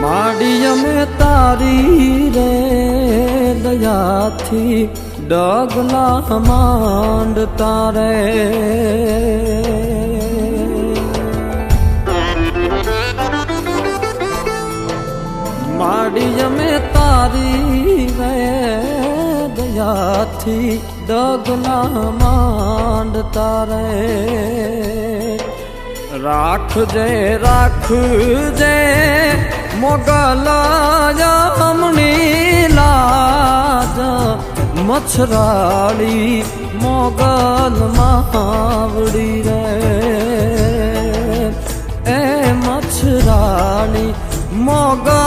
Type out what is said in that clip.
माड़ी में तारी रे दया थी डगला मांड तारे माड़ी में तारी रे दया थी डगला मांड तारे राख जे मोगलाया हमनी लाज मछराड़ी मोगल मावड़ी रे ए मछराड़ी मोगल